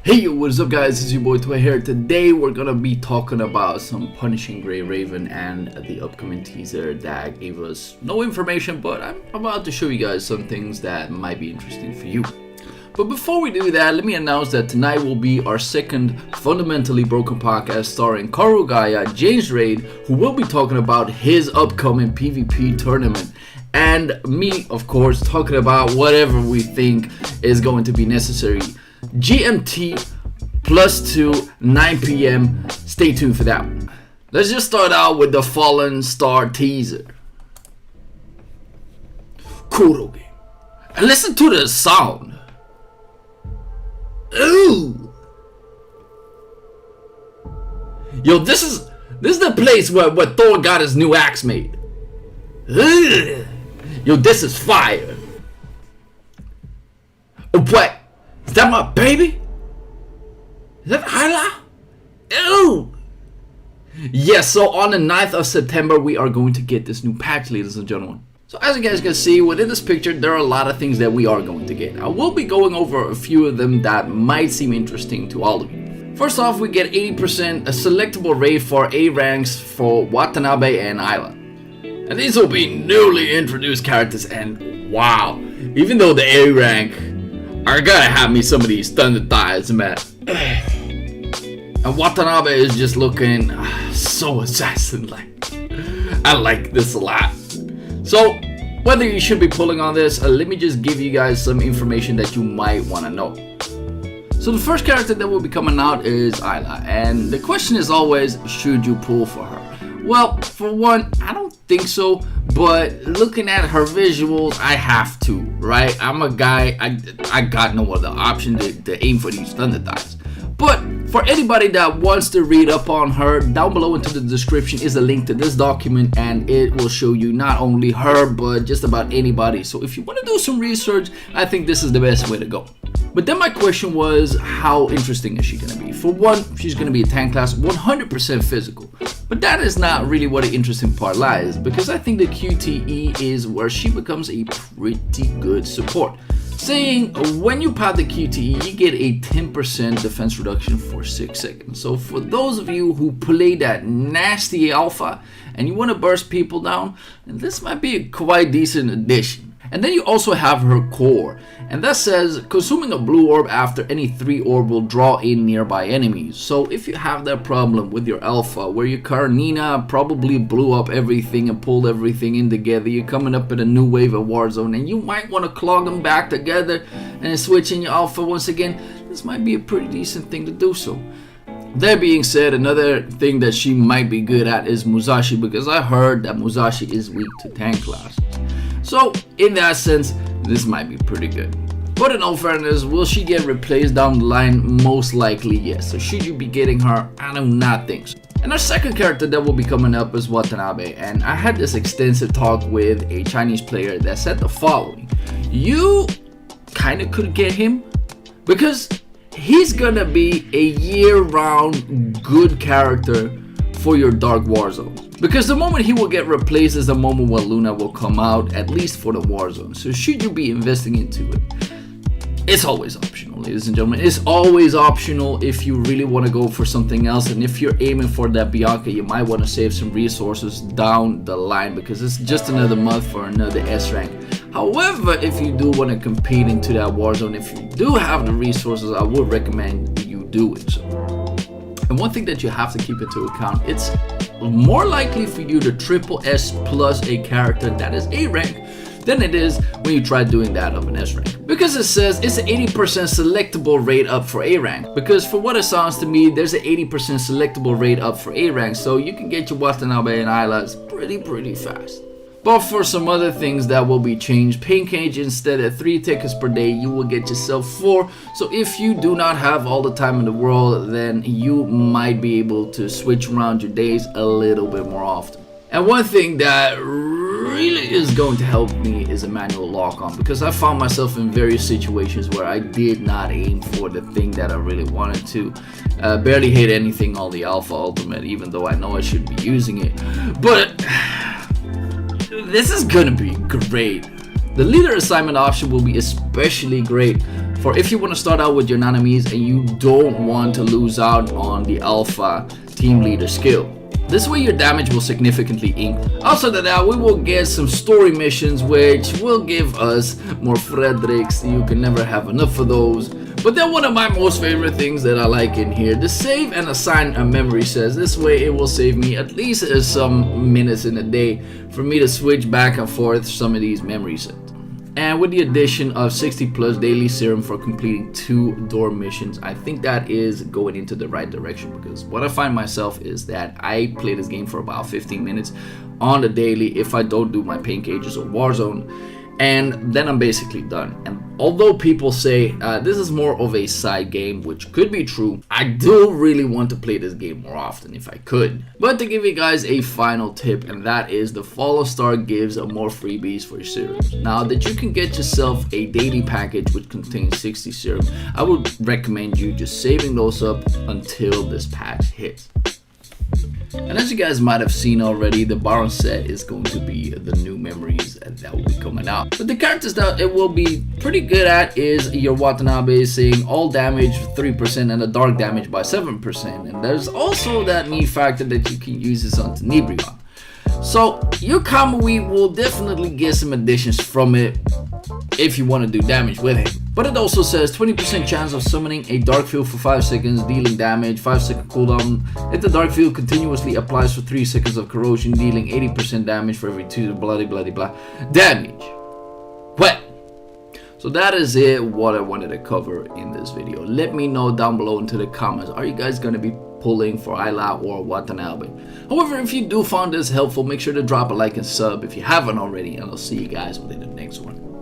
Hey yo, what is up guys, it's your boy Toy here. Today we're gonna be talking about some Punishing Gray Raven and the upcoming teaser that gave us no information, but I'm about to show you guys some things that might be interesting for you. But before we do that, let me announce that tonight will be our second Fundamentally Broken podcast starring Karugaya, James Raid, who will be talking about his upcoming PvP tournament. And me, of course, talking about whatever we think is going to be necessary. GMT +2, 9 p.m. Stay tuned for that one. Let's just start out with the Fallen Star teaser. Kuroge. And listen to the sound. Ooh. Yo, this is the place where Thor got his new axe made. Ugh. Yo, this is fire. What? Is that my baby? Is that Isla? Ew! Yes, so on the 9th of September, we are going to get this new patch, ladies and gentlemen. So as you guys can see, within this picture, there are a lot of things that we are going to get. I will be going over a few of them that might seem interesting to all of you. First off, we get 80% a selectable raid for A ranks for Watanabe and Isla. And these will be newly introduced characters, and wow, even though the A rank are gonna have me some of these thunder thighs, man. And Watanabe is just looking so assassin-like. I like this a lot. So, whether you should be pulling on this, let me just give you guys some information that you might want to know. So the first character that will be coming out is Isla, and the question is always, should you pull for her? Well, for one, I don't think so, but looking at her visuals, I have to, right? I'm a guy, I got no other option to aim for these thunder thighs. But for anybody that wants to read up on her, down below into the description is a link to this document, and it will show you not only her, but just about anybody. So if you want to do some research, I think this is the best way to go. But then my question was, how interesting is she going to be? For one, she's going to be a tank class, 100% physical. But that is not really where the interesting part lies, because I think the QTE is where she becomes a pretty good support. Saying when you pop the QTE, you get a 10% defense reduction for 6 seconds. So for those of you who play that nasty alpha and you want to burst people down, this might be a quite decent addition. And then you also have her core, and that says consuming a blue orb after any 3 orb will draw in nearby enemies. So if you have that problem with your alpha where your Karnina probably blew up everything and pulled everything in together, you're coming up in a new wave of Warzone and you might want to clog them back together and switch in your alpha once again, this might be a pretty decent thing to do so. That being said, another thing that she might be good at is Musashi, because I heard that Musashi is weak to tank classes. So, in that sense, this might be pretty good. But in all fairness, will she get replaced down the line? Most likely, yes. So should you be getting her? I do not think so. And our second character that will be coming up is Watanabe. And I had this extensive talk with a Chinese player that said the following. You kind of could get him because he's gonna be a year-round good character for your Dark Warzone. Because the moment he will get replaced is the moment when Luna will come out, at least for the Warzone. So should you be investing into it? It's always optional, ladies and gentlemen. It's always optional if you really want to go for something else. And if you're aiming for that Bianca, you might want to save some resources down the line, because it's just another month for another S rank. However, if you do want to compete into that Warzone, if you do have the resources, I would recommend you do it. So. And one thing that you have to keep into account, it's more likely for you to triple S plus a character that is A rank than it is when you try doing that of an S rank. Because it says it's an 80% selectable rate up for A rank. Because for what it sounds to me, there's an 80% selectable rate up for A rank, so you can get your Watanabe and Islas pretty fast. But for some other things that will be changed, Pain Cage, instead of 3 tickets per day, you will get yourself 4. So if you do not have all the time in the world, then you might be able to switch around your days a little bit more often. And one thing that really is going to help me is a manual lock-on, because I found myself in various situations where I did not aim for the thing that I really wanted to. Barely hit anything on the Alpha Ultimate, even though I know I should be using it. But this is gonna be great. The leader assignment option will be especially great for if you want to start out with your Nanamis and you don't want to lose out on the Alpha team leader skill. This way your damage will significantly increase. Outside of that, we will get some story missions which will give us more Fredericks. You can never have enough of those. But then one of my most favorite things that I like in here, the save and assign a memory sets. This way it will save me at least some minutes in a day for me to switch back and forth some of these memory sets. And with the addition of 60 plus daily serum for completing 2 door missions, I think that is going into the right direction, because what I find myself is that I play this game for about 15 minutes on the daily if I don't do my pain cages or Warzone, and then I'm basically done. And although people say this is more of a side game, which could be true, I do really want to play this game more often if I could. But to give you guys a final tip, and that is the Follow Star gives more freebies for your serum. Now that you can get yourself a daily package which contains 60 serum, I would recommend you just saving those up until this patch hits. And as you guys might have seen already, the Baron set is going to be the new memories that will be coming out. But the characters that it will be pretty good at is your Watanabe, saying all damage 3% and the dark damage by 7%. And there's also that neat factor that you can use this on Tenebrion. So your Kamui will definitely get some additions from it if you want to do damage with it. But it also says 20% chance of summoning a dark field for 5 seconds, dealing damage, 5-second cooldown. If the dark field continuously applies for 3 seconds of corrosion, dealing 80% damage for every 2 bloody damage. Well, so that is it, what I wanted to cover in this video. Let me know down below into the comments, are you guys going to be pulling for Isla or Watanabe? However, if you do find this helpful, make sure to drop a like and sub if you haven't already, and I'll see you guys within the next one.